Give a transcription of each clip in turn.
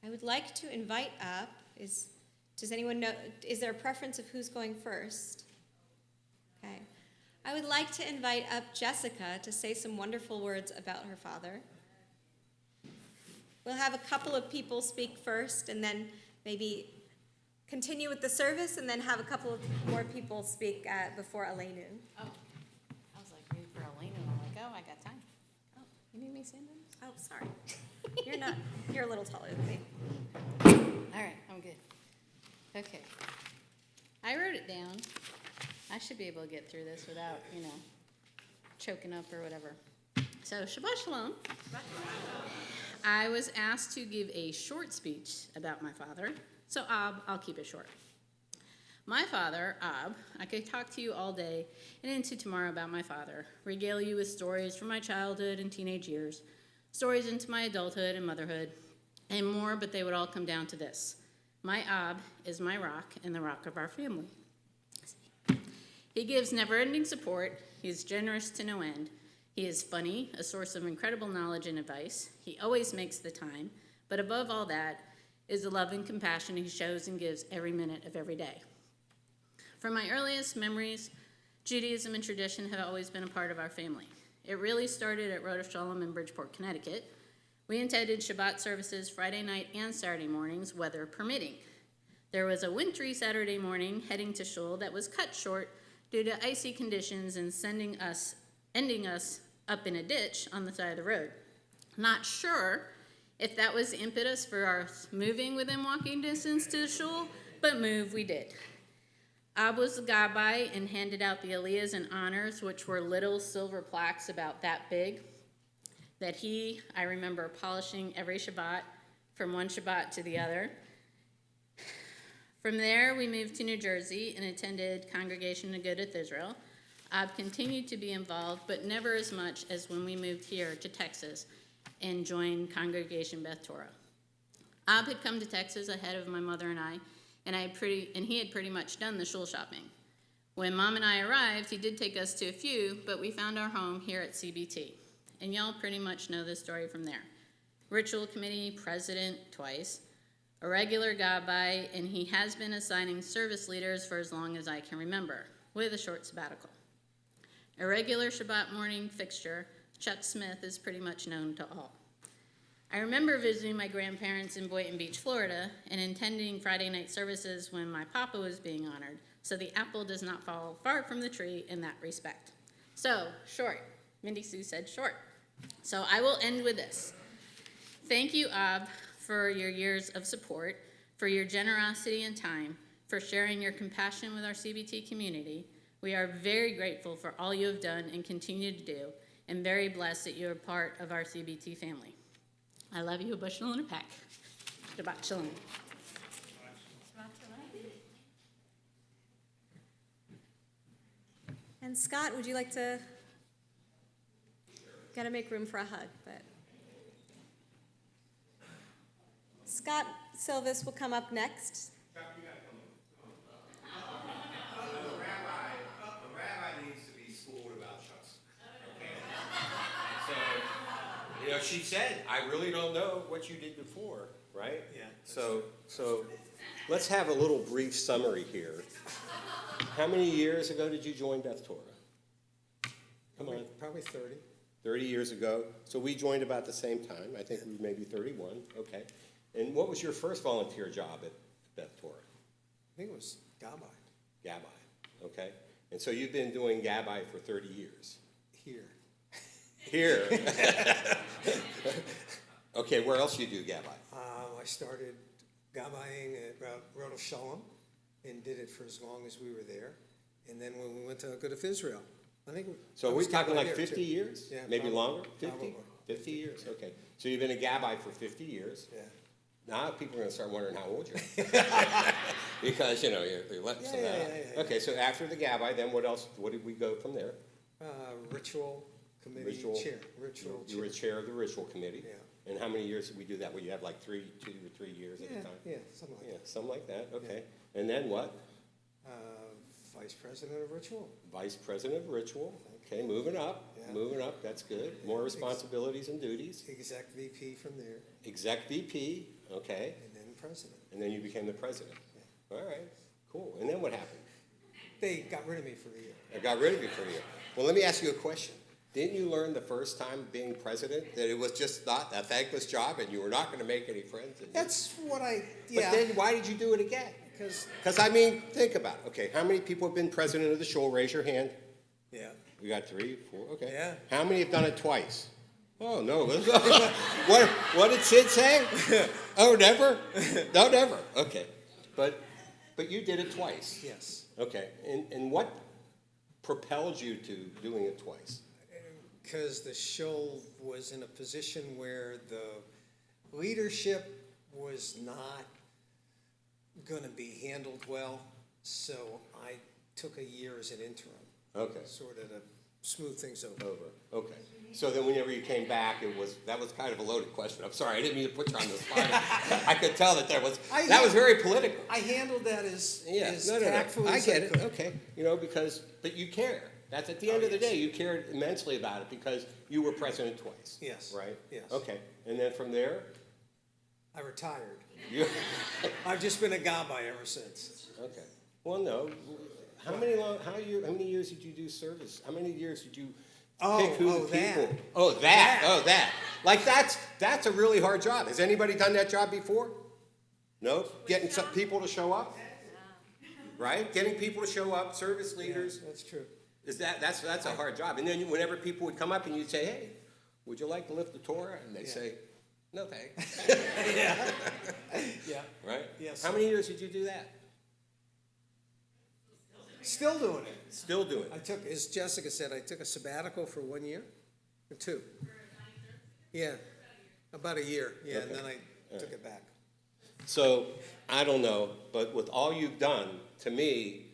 I would like to invite up, does anyone know, is there a preference of who's going first? Okay. I would like to invite up Jessica to say some wonderful words about her father. We'll have a couple of people speak first and then maybe continue with the service and then have a couple of more people speak before Elenu. Oh, I was like, waiting for Elenu. I'm like, oh, I got time. Oh, you need me to stand on this? Oh, sorry. You're a little taller than me. All right, I'm good. Okay. I wrote it down. I should be able to get through this without, choking up or whatever. So, Shabbat Shalom. I was asked to give a short speech about my father. So, I'll keep it short. My father, I could talk to you all day and into tomorrow about my father, regale you with stories from my childhood and teenage years, stories into my adulthood and motherhood, and more, but they would all come down to this. My is my rock and the rock of our family. He gives never-ending support. He is generous to no end. He is funny, a source of incredible knowledge and advice. He always makes the time, but above all that is the love and compassion he shows and gives every minute of every day. From my earliest memories, Judaism and tradition have always been a part of our family. It really started at Rosh Shalom in Bridgeport, Connecticut. We attended Shabbat services Friday night and Saturday mornings, weather permitting. There was a wintry Saturday morning heading to shul that was cut short due to icy conditions and ending us up in a ditch on the side of the road. Not sure if that was the impetus for our moving within walking distance to the shul, but move we did. Ab was the Gabbai and handed out the aliyahs and honors, which were little silver plaques about that big, that I remember polishing every Shabbat from one Shabbat to the other. From there, we moved to New Jersey and attended Congregation Agudath Israel. Ab continued to be involved, but never as much as when we moved here to Texas and joined Congregation Beth Torah. Ab had come to Texas ahead of my mother and I, and he had pretty much done the shul shopping. When Mom and I arrived, he did take us to a few, but we found our home here at CBT. And y'all pretty much know this story from there. Ritual committee president twice, a regular Gabbai, and he has been assigning service leaders for as long as I can remember, with a short sabbatical. A regular Shabbat morning fixture, Chuck Smith is pretty much known to all. I remember visiting my grandparents in Boynton Beach, Florida, and attending Friday night services when my papa was being honored, so the apple does not fall far from the tree in that respect. So, short. Mindy Sue said short. So I will end with this. Thank you, Ab, for your years of support, for your generosity and time, for sharing your compassion with our CBT community. We are very grateful for all you have done and continue to do, and very blessed that you are part of our CBT family. I love you, a bushel and a peck. Shabbat Shalom. And Scott, would you like to? Got to make room for a hug, but Scott Silvis will come up next. The rabbi needs to be schooled about Chuck's. Okay? So, she said, I really don't know what you did before, right? Yeah. So let's have a little brief summary here. How many years ago did you join Beth Torah? Come on. Probably 30. 30 years ago. So we joined about the same time. I think we were maybe 31. Okay. And what was your first volunteer job at Beth Torah? I think it was Gabbai. Gabbai. Okay. And so you've been doing Gabbai for 30 years. Here. Okay, where else do you do Gabbai? I started Gabbaiing at Rosh Shalom and did it for as long as we were there. And then when we went to Agudath Israel, I think. So are we talking like there 50 too. years? Yeah, Maybe probably, longer? 50? Probably. 50 years, okay. So you've been a Gabbai for 50 years. Yeah. Now people are going to start wondering how old you are. Because, you let some out. Yeah. Okay, so after the Gabbai, then what else? What did we go from there? Ritual committee chair. Ritual You were chair of the ritual committee. Yeah. And how many years did we do that? Well, you had like 2 or 3 years at the time? Yeah, something like that. Something like that, okay. And then what? Vice president of ritual. Vice president of ritual. Okay, moving up, that's good. More responsibilities and duties. Exec VP from there. Exec VP, Okay. and then president. And then you became the president. All right, cool. And then what happened? They got rid of me for a year. I got rid of you for a year. Well, let me ask you a question. Didn't you learn the first time being president that it was just not a thankless job and you were not going to make any friends? That's what But then why did you do it again? Because, I mean, think about it. Okay, how many people have been president of the show? Raise your hand. Yeah. We got 3, 4, okay. Yeah. How many have done it twice? Oh, no. What did Sid say? Oh, never? No, never. Okay. But you did it twice. Yes. Okay. And what propelled you to doing it twice? Because the show was in a position where the leadership was not going to be handled well, so I took a year as an interim. Okay. Sort of to smooth things over. Okay. So then whenever you came back, that was kind of a loaded question. I'm sorry, I didn't mean to put you on the spot. I could tell that was very political. I handled that as No. tactfully as I get it. could. Okay. But you care. That's at the end of the day, you cared immensely about it because you were president twice. Yes. Right? Yes. Okay. And then from there? I retired. You, I've just been a Gabbai ever since. okay. Well, no. How many years did you do service? How many years did you pick who the people? That. Oh, that. Like that's a really hard job. Has anybody done that job before? No? Getting some people to show up? Right? Getting people to show up, service leaders. Yeah, that's true. That's a hard job. And then whenever people would come up and you'd say, hey, would you like to lift the Torah? And they'd say, no thanks. Yeah. Right? Yes. How many years did you do that? Still doing it. Still doing it. I took, as Jessica said, I took a sabbatical for 1 year or 2. Yeah, about a year. Yeah, Okay. and then I took it back. So, I don't know, but with all you've done, to me,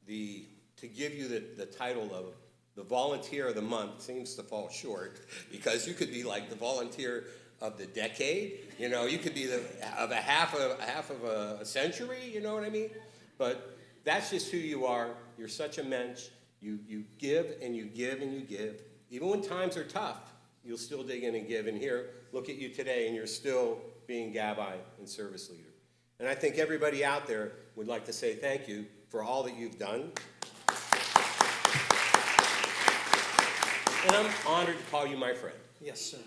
to give you the title of the volunteer of the month seems to fall short, because you could be like the volunteer of the decade. You could be of a half of a century. You know what I mean? But that's just who you are. You're such a mensch. You give and you give and you give. Even when times are tough, you'll still dig in and give. And here, look at you today, and you're still being Gabbai and service leader. And I think everybody out there would like to say thank you for all that you've done. And I'm honored to call you my friend. Yes, sir.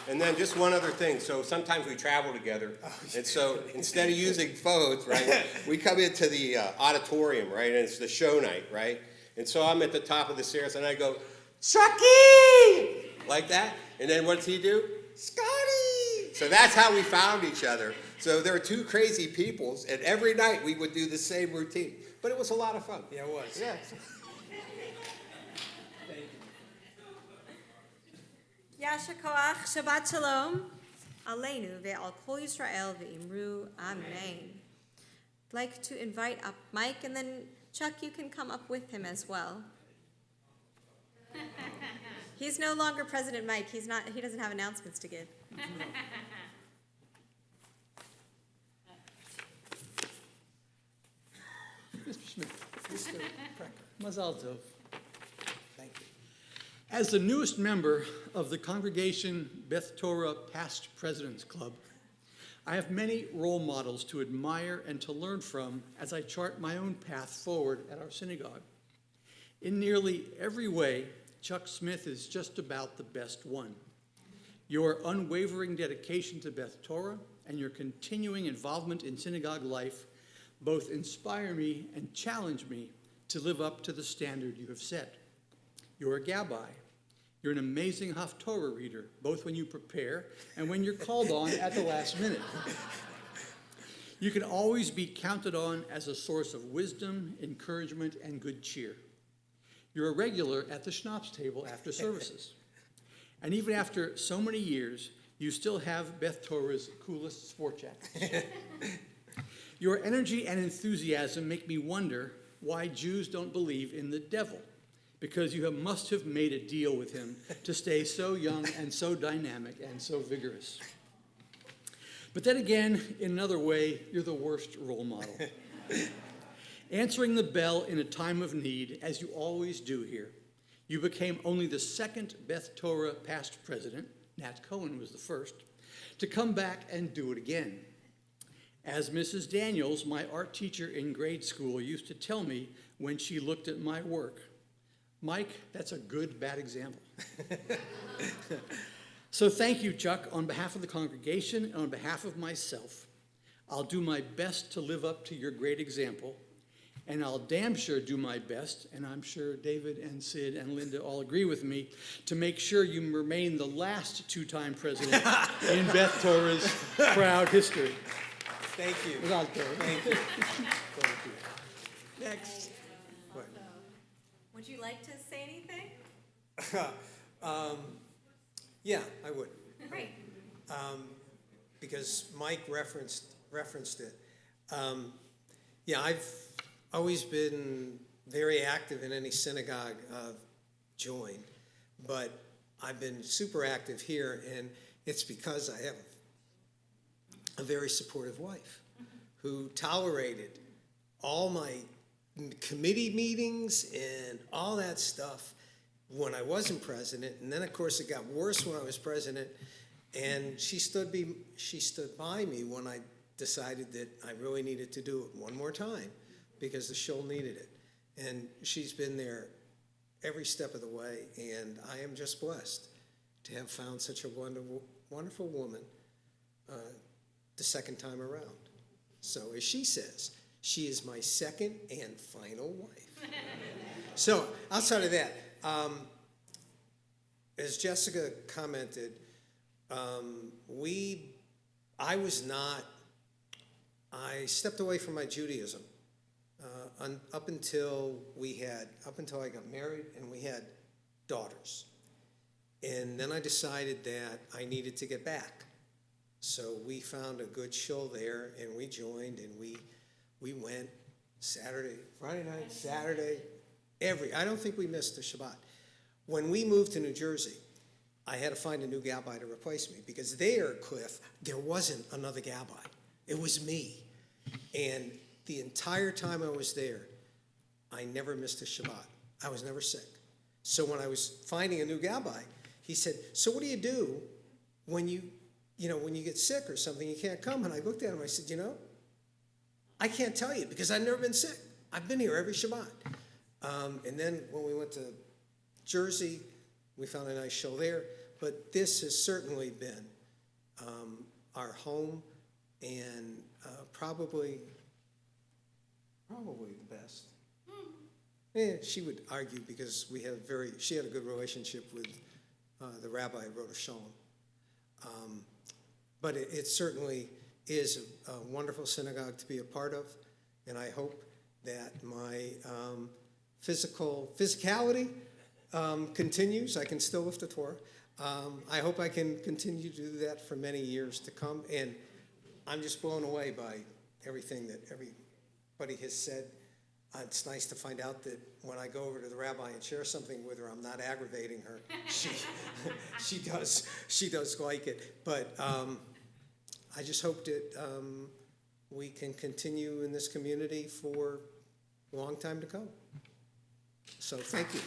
And then just one other thing. So sometimes we travel together. And so instead of using phones, right, we come into the auditorium, right, and it's the show night, right? And so I'm at the top of the stairs and I go, Chucky! Like that. And then what does he do? Scotty! So that's how we found each other. So there are two crazy peoples, and every night we would do the same routine. But it was a lot of fun. Yeah, it was. Yeah. Yasher Koach, Shabbat Shalom, Aleinu ve'al Kol Yisrael ve'imru Amen. I'd like to invite up Mike, and then Chuck, you can come up with him as well. He's no longer President Mike. He doesn't have announcements to give. Mr. Smith, Mr. Precker. Mazal Tov. Thank you. As the newest member of the Congregation Beth Torah Past Presidents Club, I have many role models to admire and to learn from as I chart my own path forward at our synagogue. In nearly every way, Chuck Smith is just about the best one. Your unwavering dedication to Beth Torah and your continuing involvement in synagogue life both inspire me and challenge me to live up to the standard you have set. You're a Gabbai. You're an amazing Haftorah reader, both when you prepare and when you're called on at the last minute. You can always be counted on as a source of wisdom, encouragement, and good cheer. You're a regular at the schnapps table after services. And even after so many years, you still have Beth Torah's coolest sport jackets. Your energy and enthusiasm make me wonder why Jews don't believe in the devil, because you must have made a deal with him to stay so young and so dynamic and so vigorous. But then again, in another way, you're the worst role model. Answering the bell in a time of need, as you always do here, you became only the second Beth Torah past president, Nat Cohen was the first, to come back and do it again. As Mrs. Daniels, my art teacher in grade school, used to tell me when she looked at my work, Mike, that's a good, bad example. So thank you, Chuck, on behalf of the congregation and on behalf of myself. I'll do my best to live up to your great example, and I'll damn sure do my best, and I'm sure David and Sid and Linda all agree with me, to make sure you remain the last two-time president in Beth Torah's proud history. Thank you. Without Torah. Thank you. Thank you. Next. What? Would you like to say anything? Yeah, I would. Great. Because Mike referenced it. Yeah, I've always been very active in any synagogue I've joined, but I've been super active here, and it's because I have a very supportive wife who tolerated all my committee meetings and all that stuff when I wasn't president, and then of course it got worse when I was president, and she stood by me when I decided that I really needed to do it one more time because the show needed it. And she's been there every step of the way, and I am just blessed to have found such a wonderful woman the second time around. So as she says, she is my second and final wife. So outside of that, as Jessica commented, I stepped away from my Judaism up until I got married and we had daughters. And then I decided that I needed to get back. So we found a good show there and we joined, and we went Friday night, Saturday, I don't think we missed a Shabbat. When we moved to New Jersey, I had to find a new Gabbai to replace me because there, Cliff, there wasn't another Gabbai. It was me. And the entire time I was there, I never missed a Shabbat. I was never sick. So when I was finding a new Gabbai, he said, so what do you do when you get sick or something, you can't come? And I looked at him, I said, I can't tell you because I've never been sick. I've been here every Shabbat. And then when we went to Jersey, we found a nice show there. But this has certainly been our home, and probably the best. She would argue because she had a good relationship with the rabbi Rosh Shalom. But it certainly is a wonderful synagogue to be a part of, and I hope that my physicality continues. I can still lift the Torah. I hope I can continue to do that for many years to come, and I'm just blown away by everything that everybody has said. It's nice to find out that when I go over to the rabbi and share something with her, I'm not aggravating her. She does like it. But I just hope that we can continue in this community for a long time to come. So thank you.